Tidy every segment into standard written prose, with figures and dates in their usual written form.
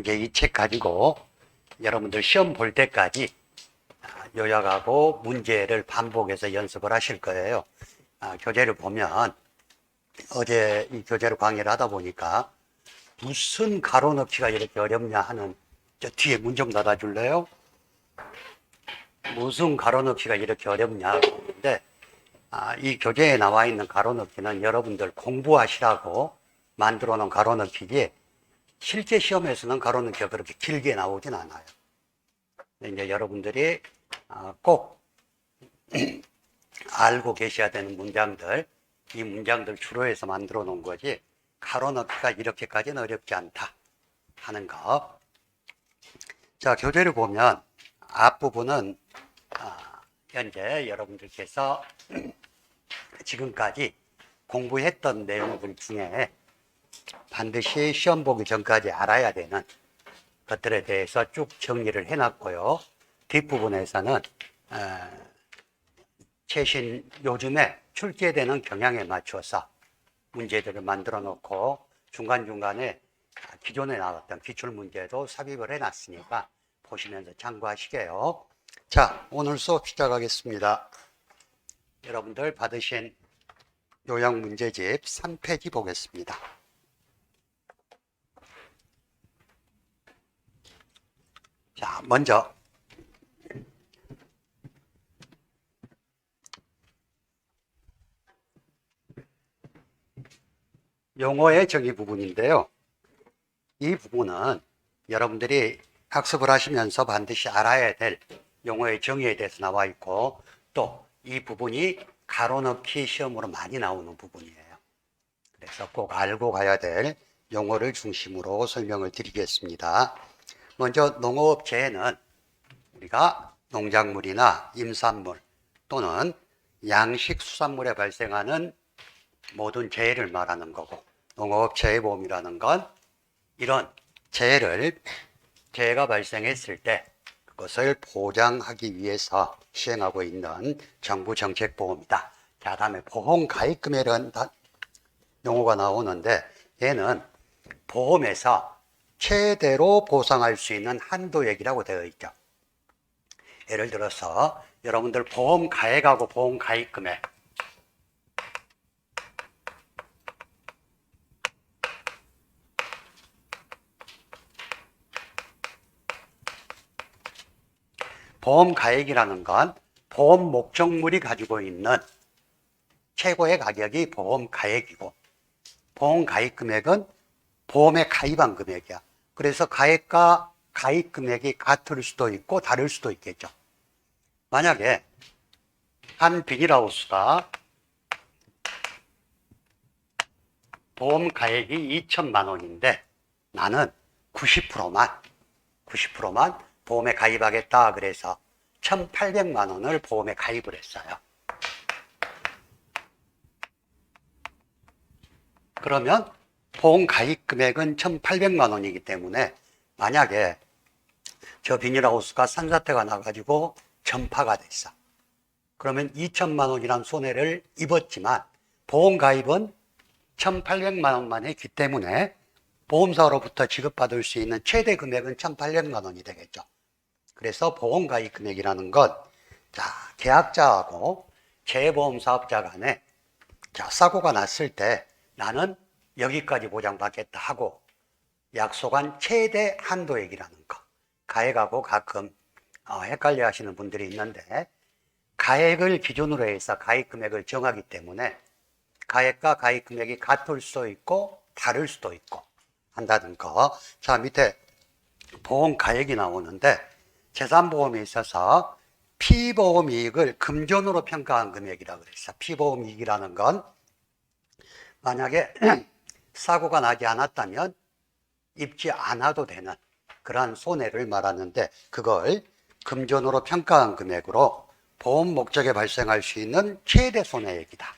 이제 이 책 가지고 여러분들 시험 볼 때까지 요약하고 문제를 반복해서 연습을 하실 거예요. 교재를 보면 어제 이 교재를 강의를 하다 보니까 무슨 가로 넣기가 이렇게 어렵냐 하는, 저 뒤에 문 좀 닫아줄래요? 무슨 가로 넣기가 이렇게 어렵냐 하는데, 이 교재에 나와 있는 가로 넣기는 여러분들 공부하시라고 만들어 놓은 가로 넣기지 실제 시험에서는 가로 넣기가 그렇게 길게 나오진 않아요. 이제 여러분들이 꼭 알고 계셔야 되는 문장들, 이 문장들 주로 해서 만들어 놓은 거지 가로 넣기가 이렇게까지는 어렵지 않다 하는 거. 자, 교재를 보면 앞부분은 현재 여러분들께서 지금까지 공부했던 내용들 중에 반드시 시험 보기 전까지 알아야 되는 것들에 대해서 쭉 정리를 해놨고요. 뒷부분에서는 최신 요즘에 출제되는 경향에 맞춰서 문제들을 만들어 놓고 중간중간에 기존에 나왔던 기출문제도 삽입을 해놨으니까 보시면서 참고하시게요. 자, 오늘 수업 시작하겠습니다. 여러분들 받으신 요약문제집 3페이지 보겠습니다. 자, 먼저 용어의 정의 부분인데요. 이 부분은 여러분들이 학습을 하시면서 반드시 알아야 될 용어의 정의에 대해서 나와 있고, 또 이 부분이 가로넣기 시험으로 많이 나오는 부분이에요. 그래서 꼭 알고 가야 될 용어를 중심으로 설명을 드리겠습니다. 먼저 농업재해는 우리가 농작물이나 임산물 또는 양식수산물에 발생하는 모든 재해를 말하는 거고, 농업재해보험이라는 건 이런 재해가 발생했을 때 그것을 보장하기 위해서 시행하고 있는 정부 정책보험이다. 자, 다음에 보험가입금이라는 용어가 나오는데, 얘는 보험에서 최대로 보상할 수 있는 한도액이라고 되어 있죠. 예를 들어서 여러분들 보험 가액하고 보험 가입금액, 보험 가액이라는 건 보험 목적물이 가지고 있는 최고의 가격이 보험 가액이고, 보험 가입 금액은 보험에 가입한 금액이야. 그래서 가액과 가입 금액이 같을 수도 있고 다를 수도 있겠죠. 만약에 한 비닐하우스가 보험 가액이 2천만 원인데 나는 90%만 보험에 가입하겠다 그래서 1,800만 원을 보험에 가입을 했어요. 그러면 보험 가입 금액은 1,800만 원이기 때문에 만약에 저 비닐하우스가 산사태가 나가지고 전파가 됐어. 그러면 2천만 원이란 손해를 입었지만 보험 가입은 1,800만 원만 했기 때문에 보험사로부터 지급받을 수 있는 최대 금액은 1,800만 원이 되겠죠. 그래서 보험 가입 금액이라는 건 계약자하고 재보험 사업자 간에 사고가 났을 때 나는 여기까지 보장받겠다 하고 약속한 최대 한도액이라는 거. 가액하고 가끔 헷갈려 하시는 분들이 있는데, 가액을 기준으로 해서 가입 금액을 정하기 때문에 가액과 가입 금액이 같을 수도 있고 다를 수도 있고 한다는 거. 자, 밑에 보험 가액이 나오는데 재산보험에 있어서 피보험 이익을 금전으로 평가한 금액이라고 그랬어. 피보험 이익이라는 건 만약에 사고가 나지 않았다면 입지 않아도 되는 그러한 손해를 말하는데, 그걸 금전으로 평가한 금액으로 보험 목적에 발생할 수 있는 최대 손해액이다.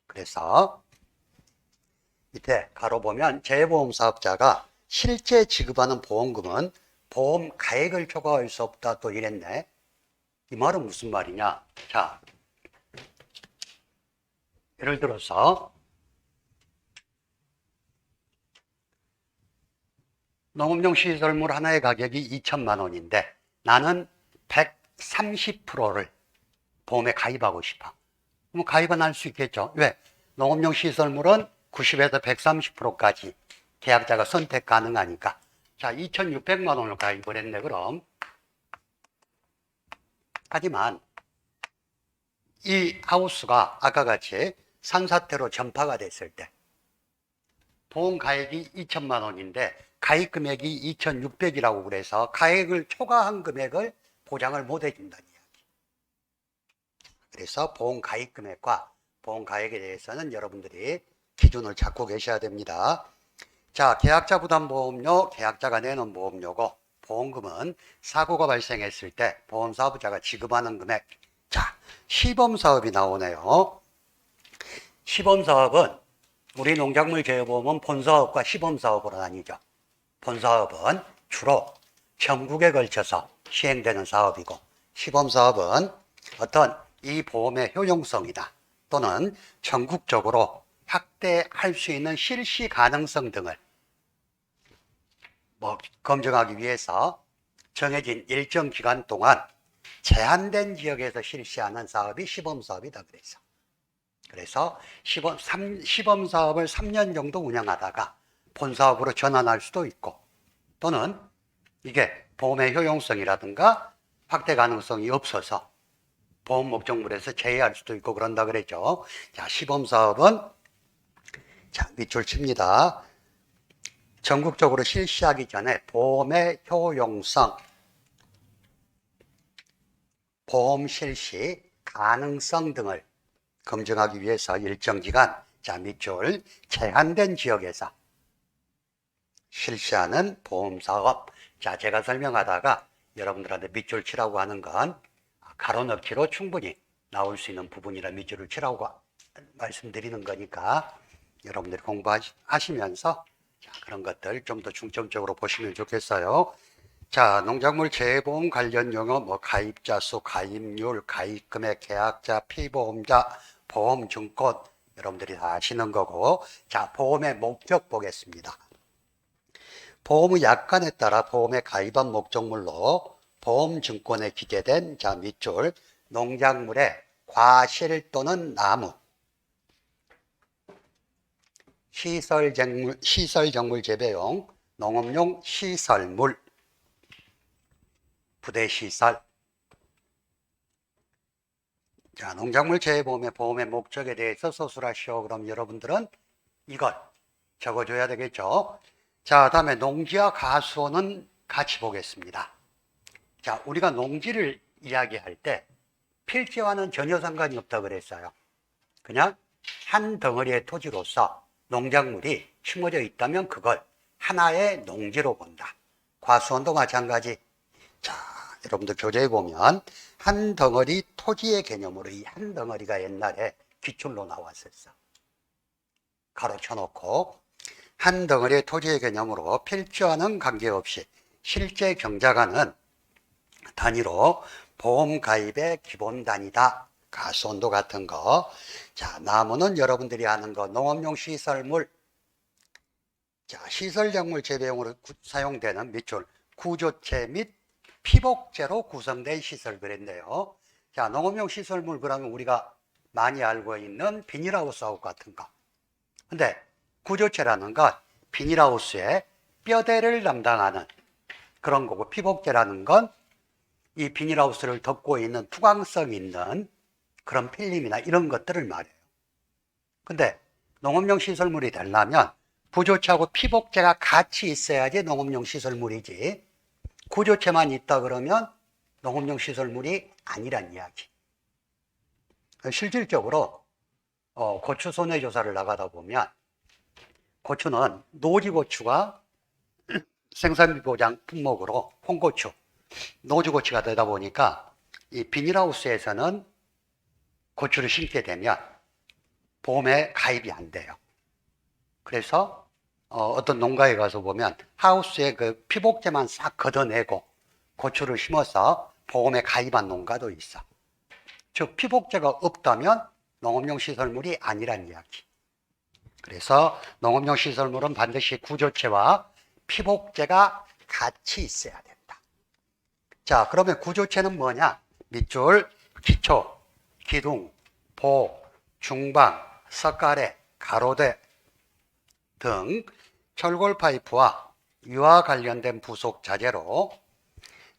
그래서 밑에 가로 보면 재보험 사업자가 실제 지급하는 보험금은 보험 가액을 초과할 수 없다 또 이랬네. 이 말은 무슨 말이냐? 자, 예를 들어서 농업용 시설물 하나의 가격이 2천만 원인데 나는 130%를 보험에 가입하고 싶어. 그럼 가입은 할 수 있겠죠. 왜? 농업용 시설물은 90에서 130%까지 계약자가 선택 가능하니까. 자, 2,600만 원을 가입을 했네, 그럼. 하지만 이 하우스가 아까 같이 산사태로 전파가 됐을 때 보험 가액이 2천만 원인데 가입 금액이 2,600이라고 그래서 가액을 초과한 금액을 보장을 못 해준다는 이야기. 그래서 보험 가입 금액과 보험 가액에 대해서는 여러분들이 기준을 잡고 계셔야 됩니다. 자, 계약자 부담 보험료, 계약자가 내는 보험료고 보험금은 사고가 발생했을 때 보험사업자가 지급하는 금액. 자, 시범사업이 나오네요. 시범사업은 우리 농작물 제휴보험은 본사업과 시범사업으로 나뉘죠. 본사업은 주로 전국에 걸쳐서 시행되는 사업이고 시범사업은 어떤 이 보험의 효용성이다 또는 전국적으로 확대할 수 있는 실시 가능성 등을 검증하기 위해서 정해진 일정 기간 동안 제한된 지역에서 실시하는 사업이 시범사업이다 그래서 시범사업을 3년 정도 운영하다가 본사업으로 전환할 수도 있고 또는 이게 보험의 효용성이라든가 확대 가능성이 없어서 보험 목적물에서 제외할 수도 있고 그런다 그랬죠. 자, 시범사업은 자, 밑줄 칩니다. 전국적으로 실시하기 전에 보험의 효용성, 보험 실시 가능성 등을 검증하기 위해서 일정 기간, 자, 밑줄 제한된 지역에서 실시하는 보험사업. 자, 제가 설명하다가 여러분들한테 밑줄 치라고 하는 건 가로 넣기로 충분히 나올 수 있는 부분이라 밑줄을 치라고 말씀드리는 거니까 여러분들이 공부하시면서 자, 그런 것들 좀 더 중점적으로 보시면 좋겠어요. 자, 농작물 재보험 관련 용어 가입자 수, 가입률, 가입금액, 계약자, 피보험자, 보험증권 여러분들이 다 아시는 거고. 자, 보험의 목적 보겠습니다. 보험의 약관에 따라 보험에 가입한 목적물로 보험증권에 기재된 자, 밑줄 농작물의 과실 또는 나무, 시설정물 재배용, 농업용 시설물, 부대시설. 자, 농작물 재보험의 보험의 목적에 대해서 서술하시오. 그럼 여러분들은 이걸 적어줘야 되겠죠. 자, 다음에 농지와 가수원은 같이 보겠습니다. 자, 우리가 농지를 이야기할 때 필지와는 전혀 상관이 없다고 그랬어요. 그냥 한 덩어리의 토지로서 농작물이 심어져 있다면 그걸 하나의 농지로 본다. 과수원도 마찬가지. 자, 여러분들 교재에 보면 한 덩어리 토지의 개념으로 이 한 덩어리가 옛날에 기출로 나왔었어. 가로 쳐놓고 한 덩어리의 토지의 개념으로 필지와는 관계없이 실제 경작하는 단위로 보험 가입의 기본 단위다. 가수원도 같은 거. 자, 나무는 여러분들이 아는 거 농업용 시설물. 자, 시설작물 재배용으로 사용되는 밑줄 구조체 및 피복제로 구성된 시설 그랬네요. 자, 농업용 시설물 그러면 우리가 많이 알고 있는 비닐하우스하고 같은 거. 근데 구조체라는 건 비닐하우스의 뼈대를 담당하는 그런 거고 피복제라는 건 이 비닐하우스를 덮고 있는 투광성 있는 그런 필름이나 이런 것들을 말해요. 근데 농업용 시설물이 되려면 구조체하고 피복제가 같이 있어야지 농업용 시설물이지 구조체만 있다 그러면 농업용 시설물이 아니란 이야기. 실질적으로 고추 손해조사를 나가다 보면 고추는 노지고추가 생산비 보장 품목으로 홍고추, 노지고추가 되다 보니까 이 비닐하우스에서는 고추를 심게 되면 보험에 가입이 안 돼요. 그래서 어떤 농가에 가서 보면 하우스에 그 피복제만 싹 걷어내고 고추를 심어서 보험에 가입한 농가도 있어. 즉 피복제가 없다면 농업용 시설물이 아니란 이야기. 그래서 농업용 시설물은 반드시 구조체와 피복제가 같이 있어야 된다. 자, 그러면 구조체는 뭐냐? 밑줄, 기초, 기둥, 보, 중방, 석가래, 가로대 등 철골 파이프와 이와 관련된 부속 자재로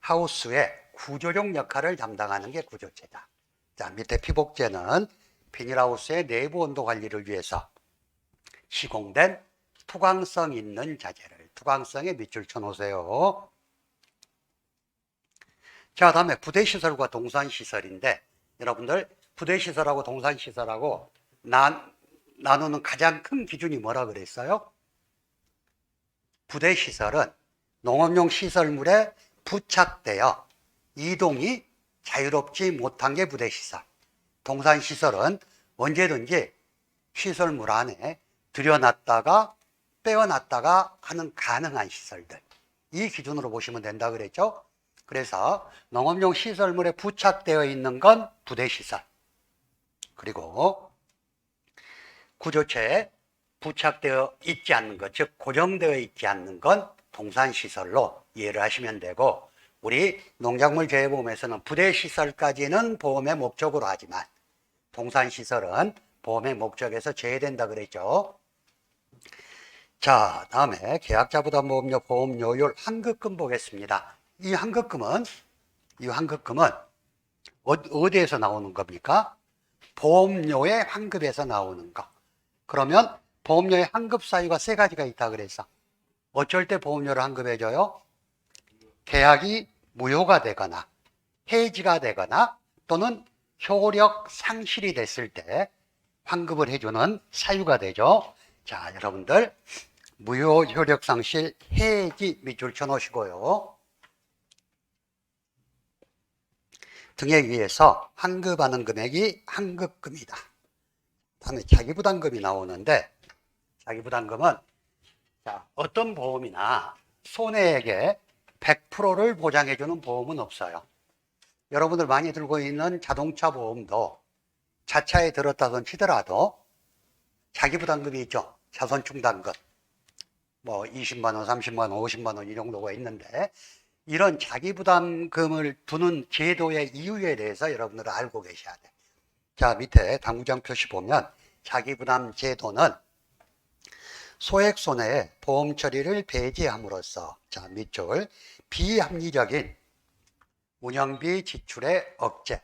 하우스의 구조적 역할을 담당하는 게 구조체다. 자, 밑에 피복제는 비닐하우스의 내부 온도 관리를 위해서 시공된 투광성 있는 자재를 투광성에 밑줄 쳐놓으세요. 자, 다음에 부대시설과 동산시설인데 여러분들 부대시설하고 동산시설하고 나누는 가장 큰 기준이 뭐라 그랬어요? 부대시설은 농업용 시설물에 부착되어 이동이 자유롭지 못한 게 부대시설. 동산시설은 언제든지 시설물 안에 들여놨다가 빼어놨다가 하는 가능한 시설들. 이 기준으로 보시면 된다 그랬죠? 그래서 농업용 시설물에 부착되어 있는 건 부대시설. 그리고 구조체에 부착되어 있지 않는 것, 즉 고정되어 있지 않는 건 동산시설로 이해를 하시면 되고, 우리 농작물 재해보험에서는 부대시설까지는 보험의 목적으로 하지만 동산시설은 보험의 목적에서 제외된다 그랬죠. 자, 다음에 계약자부담보험료 보험료율 환급금 보겠습니다. 이 환급금은 어디에서 나오는 겁니까? 보험료의 환급에서 나오는 거. 그러면 보험료의 환급 사유가 세 가지가 있다 그래서 어쩔 때 보험료를 환급해줘요? 계약이 무효가 되거나 해지가 되거나 또는 효력 상실이 됐을 때 환급을 해주는 사유가 되죠. 자, 여러분들 무효 효력 상실 해지 밑줄 쳐놓으시고요. 등에 의해서 환급하는 금액이 환급금이다. 다음에 자기부담금이 나오는데, 자기부담금은 어떤 보험이나 손해액의 100%를 보장해주는 보험은 없어요. 여러분들 많이 들고 있는 자동차 보험도 자차에 들었다던 치더라도 자기부담금이 있죠. 자손충당금. 뭐 20만 원, 30만 원, 50만 원 이 정도가 있는데, 이런 자기부담금을 두는 제도의 이유에 대해서 여러분들은 알고 계셔야 돼요. 자, 밑에 당구장 표시 보면 자기부담 제도는 소액 손해의 보험 처리를 배제함으로써, 자, 밑줄, 비합리적인 운영비 지출의 억제,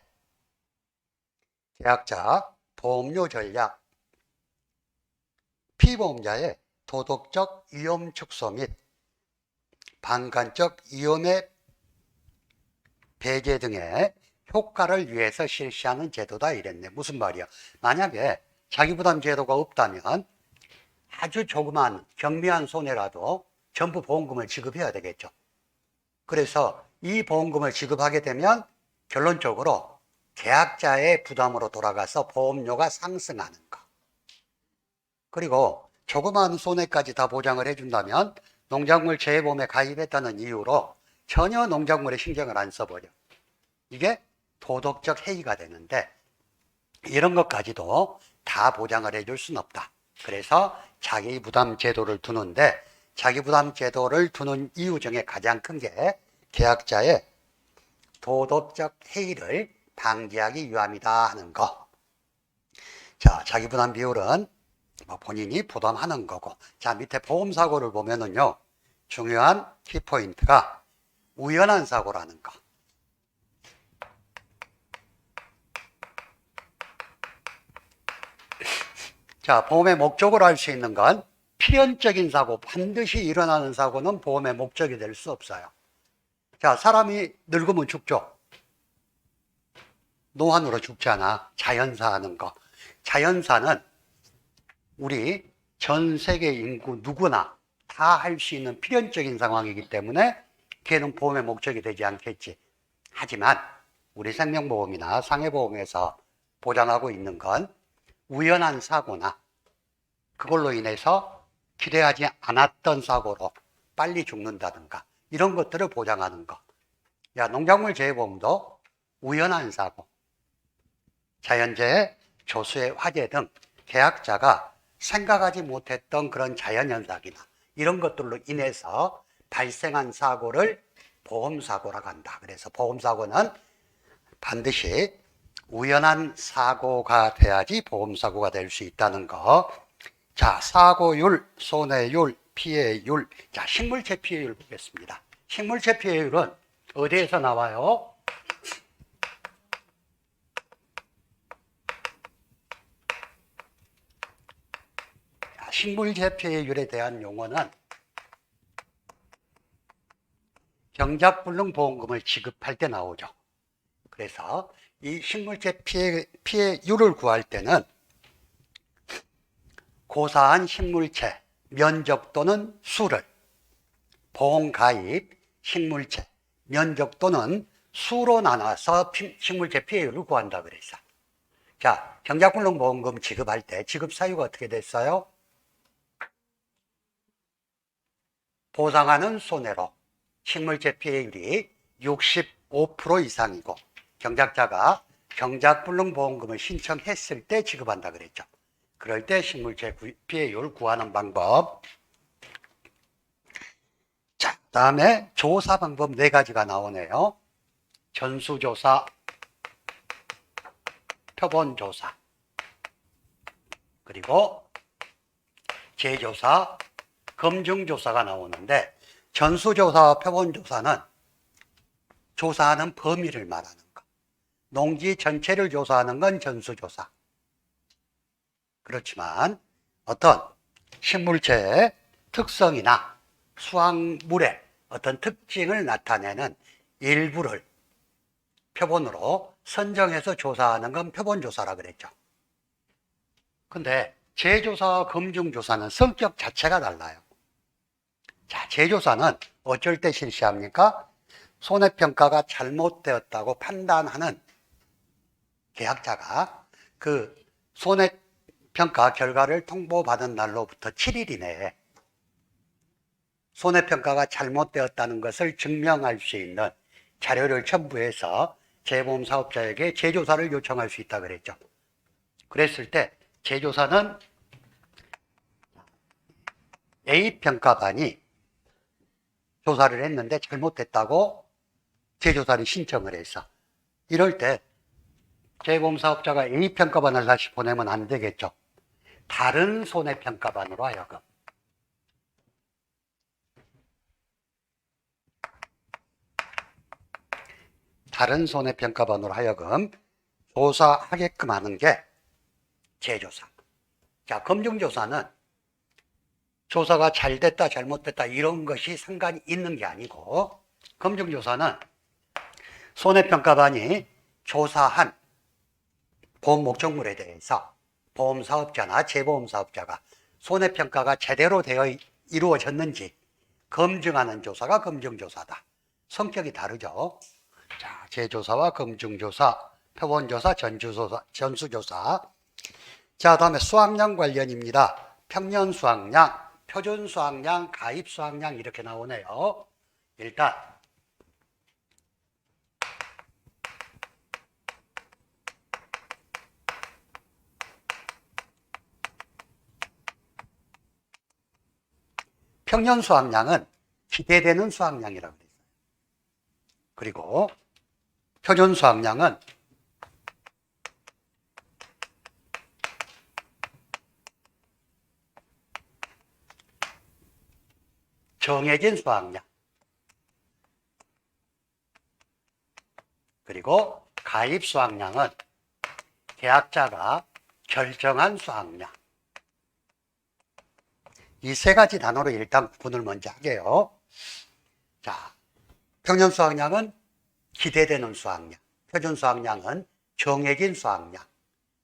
계약자 보험료 전략, 피보험자의 도덕적 위험 축소 및 방관적 위험의 배제 등의 효과를 위해서 실시하는 제도다 이랬네. 무슨 말이야? 만약에 자기부담 제도가 없다면 아주 조그만 경미한 손해라도 전부 보험금을 지급해야 되겠죠. 그래서 이 보험금을 지급하게 되면 결론적으로 계약자의 부담으로 돌아가서 보험료가 상승하는 거. 그리고 조그마한 손해까지 다 보장을 해준다면 농작물 재해보험에 가입했다는 이유로 전혀 농작물에 신경을 안 써버려. 이게 도덕적 해이가 되는데 이런 것까지도 다 보장을 해줄 수는 없다. 그래서 자기부담 제도를 두는데, 자기부담 제도를 두는 이유 중에 가장 큰 게 계약자의 도덕적 해이를 방지하기 위함이다 하는 거. 자, 자기부담 비율은 본인이 부담하는 거고. 자, 밑에 보험사고를 보면은요, 중요한 키포인트가 우연한 사고라는 거. 자, 보험의 목적으로 할 수 있는 건 필연적인 사고, 반드시 일어나는 사고는 보험의 목적이 될 수 없어요. 자, 사람이 늙으면 죽죠. 노안으로 죽잖아. 자연사 하는 거. 자연사는 우리 전 세계 인구 누구나 다 할 수 있는 필연적인 상황이기 때문에 걔는 보험의 목적이 되지 않겠지. 하지만 우리 생명보험이나 상해보험에서 보장하고 있는 건 우연한 사고나 그걸로 인해서 기대하지 않았던 사고로 빨리 죽는다든가 이런 것들을 보장하는 거. 야, 농작물 재해보험도 우연한 사고, 자연재해, 조수의 화재 등 계약자가 생각하지 못했던 그런 자연현상이나 이런 것들로 인해서 발생한 사고를 보험사고라고 한다. 그래서 보험사고는 반드시 우연한 사고가 돼야지 보험사고가 될 수 있다는 거. 자, 사고율, 손해율, 피해율. 자, 식물체 피해율 보겠습니다. 식물체 피해율은 어디에서 나와요? 자, 식물체 피해율에 대한 용어는 경작불능보험금을 지급할 때 나오죠. 그래서 이 식물체 피해율을 구할 때는 고사한 식물체, 면적 또는 수를 보험가입, 식물체, 면적 또는 수로 나눠서 식물체 피해율을 구한다 그랬어. 자, 경작불능보험금 지급할 때 지급 사유가 어떻게 됐어요? 보상하는 손해로 식물체 피해율이 65% 이상이고 경작자가 경작불능보험금을 신청했을 때 지급한다 그랬죠. 그럴 때 식물체 피해율 구하는 방법. 자, 다음에 조사 방법 4가지가 나오네요. 전수조사, 표본조사, 그리고 재조사, 검증조사가 나오는데 전수조사와 표본조사는 조사하는 범위를 말하는 것. 농지 전체를 조사하는 건 전수조사. 그렇지만 어떤 식물체의 특성이나 수확물의 어떤 특징을 나타내는 일부를 표본으로 선정해서 조사하는 건 표본조사라 그랬죠. 근데 재조사와 검증조사는 성격 자체가 달라요. 자, 재조사는 어쩔 때 실시합니까? 손해평가가 잘못되었다고 판단하는 계약자가 그 손해평가 결과를 통보받은 날로부터 7일 이내에 손해평가가 잘못되었다는 것을 증명할 수 있는 자료를 첨부해서 재보험사업자에게 재조사를 요청할 수 있다 그랬죠. 그랬을 때 재조사는 A평가반이 조사를 했는데 잘못됐다고 재조사를 신청을 해서 이럴 때 재보험사업자가 A평가반을 다시 보내면 안 되겠죠. 다른 손해평가반으로 하여금 조사하게끔 하는 게 재조사. 자, 검증조사는 조사가 잘 됐다 잘못됐다 이런 것이 상관이 있는 게 아니고 검증조사는 손해평가반이 조사한 보험 목적물에 대해서 보험사업자나 재보험사업자가 손해평가가 제대로 되어 이루어졌는지 검증하는 조사가 검증조사다. 성격이 다르죠. 자, 재조사와 검증조사, 표본조사, 전수조사. 자, 다음에 수확량 관련입니다. 평년 수확량, 표준 수확량, 가입 수확량 이렇게 나오네요. 일단 평년 수확량은 기대되는 수확량이라고 그랬어요. 그리고 표준 수확량은 정해진 수확량. 그리고 가입 수확량은 계약자가 결정한 수확량. 이 3가지 단어로 일단 구분을 먼저 하게요. 자, 평년 수확량은 기대되는 수확량, 표준 수확량은 정해진 수확량,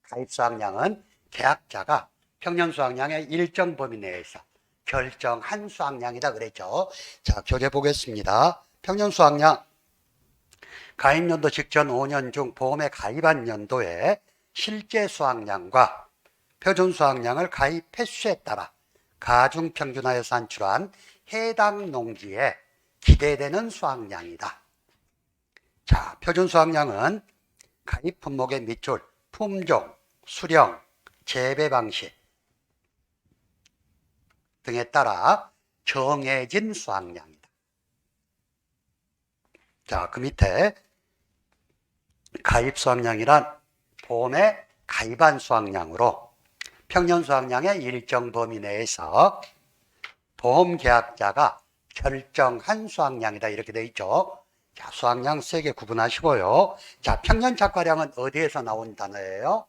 가입 수확량은 계약자가 평년 수확량의 일정 범위 내에서 결정한 수확량이다 그랬죠. 자, 교재 보겠습니다. 평년 수확량, 가입연도 직전 5년 중 보험에 가입한 연도에 실제 수확량과 표준 수확량을 가입 횟수에 따라 가중평균하여 산출한 해당 농지에 기대되는 수확량이다. 자, 표준 수확량은 가입 품목의 밑줄, 품종, 수령, 재배 방식 등에 따라 정해진 수확량이다. 자, 그 밑에 가입 수확량이란 보험에 가입한 수확량으로 평년 수확량의 일정 범위 내에서 보험계약자가 결정한 수확량이다. 이렇게 되어 있죠. 자, 수확량 세개 구분하시고요. 자, 평년 착과량은 어디에서 나온 단어예요?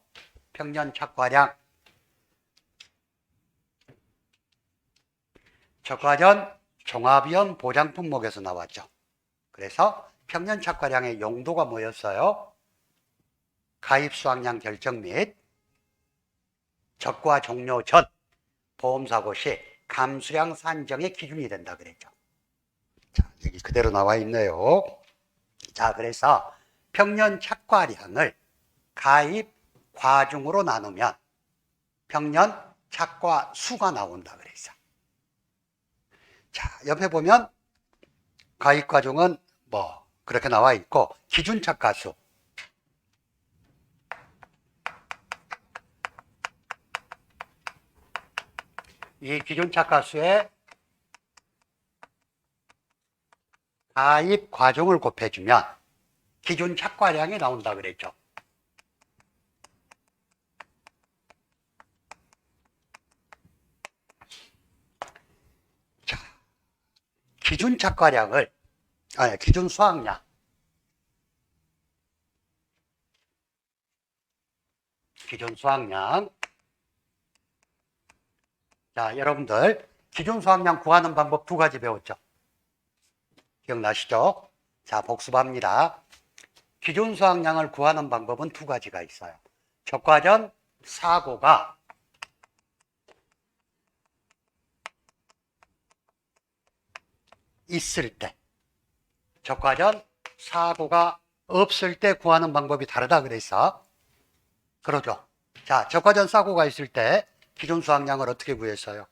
평년 착과량. 적과전 종합위험 보장 품목에서 나왔죠. 그래서 평년 착과량의 용도가 뭐였어요? 가입 수확량 결정 및 적과 종료 전 보험사고 시 감수량 산정의 기준이 된다 그랬죠. 자, 여기 그대로 나와 있네요. 자, 그래서 평년 착과량을 가입 과중으로 나누면 평년 착과 수가 나온다 그랬어. 자, 옆에 보면 가입 과중은 뭐 그렇게 나와 있고 기준 착과수, 이 기준 착과수에 가입 과중을 곱해주면 기준 착과량이 나온다 그랬죠. 자, 기준 착과량을 기준 수확량, 기준 수확량. 자, 여러분들 기준 수확량 구하는 방법 두 가지 배웠죠. 기억나시죠? 자, 복습합니다. 기준 수확량을 구하는 방법은 두 가지가 있어요. 적과전 사고가 있을 때, 적과전 사고가 없을 때 구하는 방법이 다르다 그래서 그러죠. 자, 적과전 사고가 있을 때 기준 수확량을 어떻게 구했어요?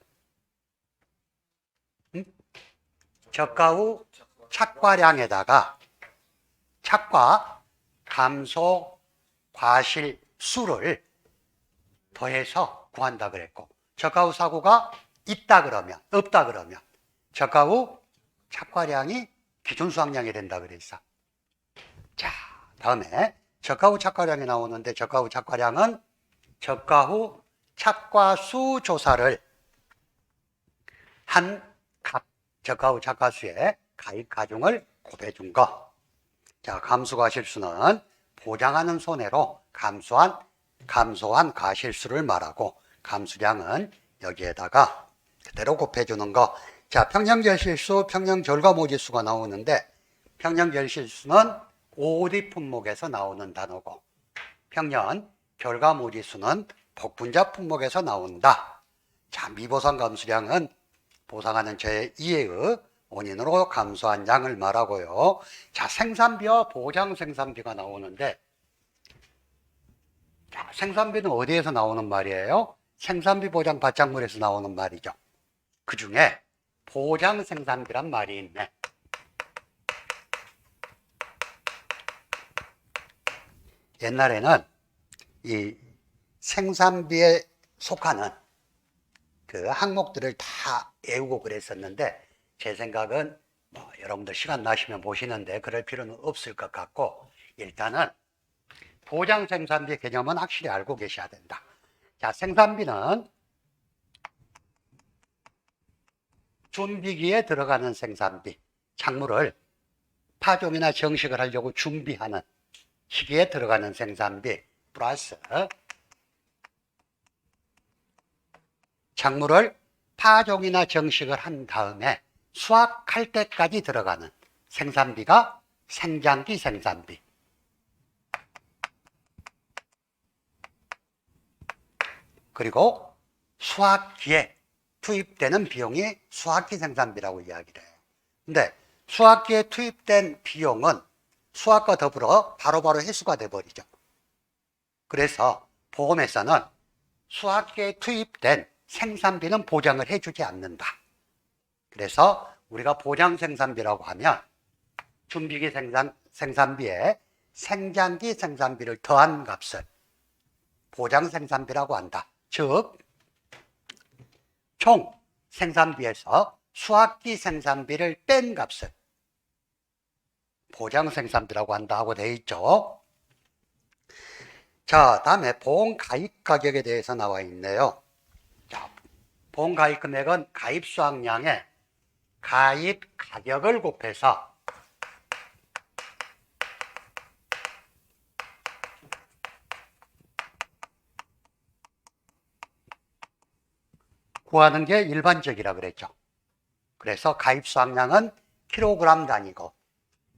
적과 후 착과량에다가 착과 감소 과실 수를 더해서 구한다 그랬고, 적과 후 사고가 있다 그러면, 없다 그러면 적과 후 착과량이 기준 수확량이 된다 그랬어. 자, 다음에 적과 후 착과량이 나오는데 적과 후 착과량은 적과 후 착과수 조사를 한 각 적과 후 착과수의 가입 과중을 곱해준 거. 자, 감수과실수는 보장하는 손해로 감소한 과실수를 말하고, 감수량은 여기에다가 그대로 곱해주는 거. 자, 평년결실수, 평년결과모지수가 나오는데 평년결실수는 OD 품목에서 나오는 단어고 평년결과모지수는 복분자 품목에서 나온다. 자, 미보상 감수량은 보상하는 제2의 원인으로 감소한 양을 말하고요. 자, 생산비와 보장 생산비가 나오는데, 자, 생산비는 어디에서 나오는 말이에요? 생산비 보장 바짝물에서 나오는 말이죠. 그 중에 보장 생산비란 말이 있네. 옛날에는 이 생산비에 속하는 그 항목들을 다 외우고 그랬었는데, 제 생각은 뭐 여러분들 시간 나시면 보시는데 그럴 필요는 없을 것 같고, 일단은 보장 생산비 개념은 확실히 알고 계셔야 된다. 자, 생산비는 준비기에 들어가는 생산비, 작물을 파종이나 정식을 하려고 준비하는 시기에 들어가는 생산비 플러스 작물을 파종이나 정식을 한 다음에 수확할 때까지 들어가는 생산비가 생장기 생산비. 그리고 수확기에 투입되는 비용이 수확기 생산비라고 이야기를 해요. 근데 수확기에 투입된 비용은 수확과 더불어 바로바로 회수가 돼버리죠. 그래서 보험에서는 수확기에 투입된 생산비는 보장을 해주지 않는다. 그래서 우리가 보장 생산비라고 하면 준비기 생산비에 생장기 생산비를 더한 값을 보장 생산비라고 한다. 즉, 총 생산비에서 수확기 생산비를 뺀 값을 보장 생산비라고 한다 하고 되어 있죠. 자, 다음에 보험 가입 가격에 대해서 나와 있네요. 자, 보험 가입 금액은 가입 수확량에 가입 가격을 곱해서 구하는 게 일반적이라 그랬죠. 그래서 가입 수확량은 킬로그램 단위고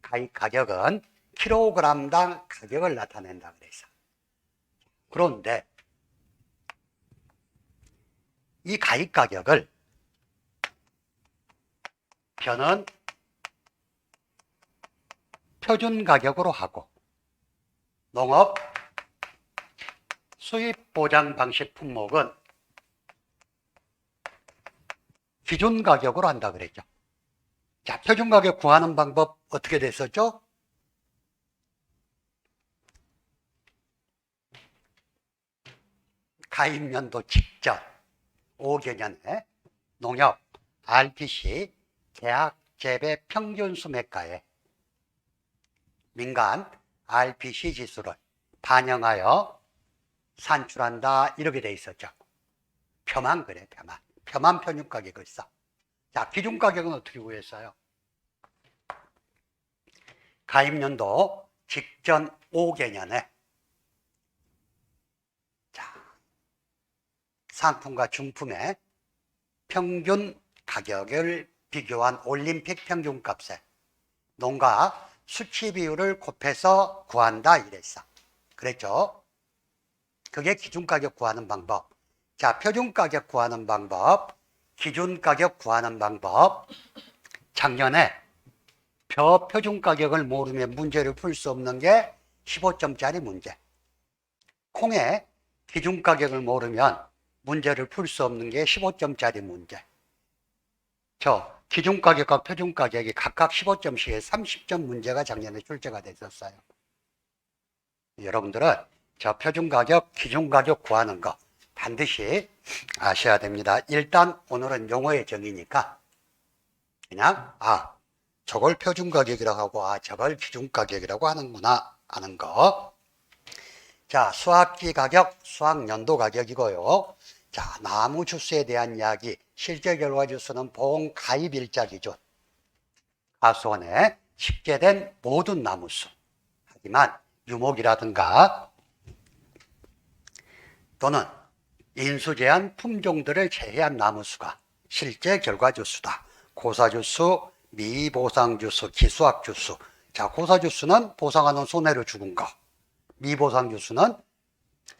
가입 가격은 킬로그램당 가격을 나타낸다 그래서. 그런데 이 가입 가격을 저는 표준 가격으로 하고 농업 수입 보장 방식 품목은 기준 가격으로 한다 그랬죠. 자, 표준 가격 구하는 방법 어떻게 됐었죠? 가입연도 직전 5개년에 농협 RPC 계약 재배 평균 수매가에 민간 RPC 지수를 반영하여 산출한다 이렇게 돼 있었죠. 표만 그래, 표만 표준 가격을 써. 자, 기준 가격은 어떻게 구했어요? 가입연도 직전 5개년에 상품과 중품의 평균 가격을 비교한 올림픽 평균값에 농가 수치 비율을 곱해서 구한다 이랬어. 그랬죠? 그게 기준 가격 구하는 방법. 자, 표준 가격 구하는 방법, 기준 가격 구하는 방법. 작년에 표준 가격을 모르면 문제를 풀 수 없는 게 15점짜리 문제. 콩의 기준 가격을 모르면 문제를 풀 수 없는 게 15점짜리 문제. 저 기준 가격과 표준 가격이 각각 15점씩의 30점 문제가 작년에 출제가 됐었어요. 여러분들은 저 표준 가격, 기준 가격 구하는 거 반드시 아셔야 됩니다. 일단 오늘은 용어의 정의니까 그냥 저걸 표준 가격이라고 하고 저걸 기준 가격이라고 하는구나 하는 거. 자, 수확기 가격, 수확연도 가격이고요. 자, 나무 주수에 대한 이야기. 실제 결과 주수는 보험 가입 일자 기준. 가수원에 식재된 모든 나무수. 하지만 유목이라든가 또는 인수제한 품종들을 제외한 나무수가 실제 결과 주수다. 고사주수, 미보상주수, 기수학주수. 자, 고사주수는 보상하는 손해로 죽은 거. 미보상주수는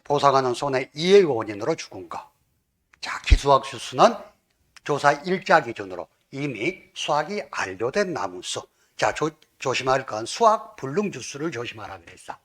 보상하는 손해 이해 원인으로 죽은 거. 자, 기수학주수는 조사 일자 기준으로 이미 수확이 완료된 나무수. 자, 조심할 건 수확 불능주수를 조심하라 그랬어.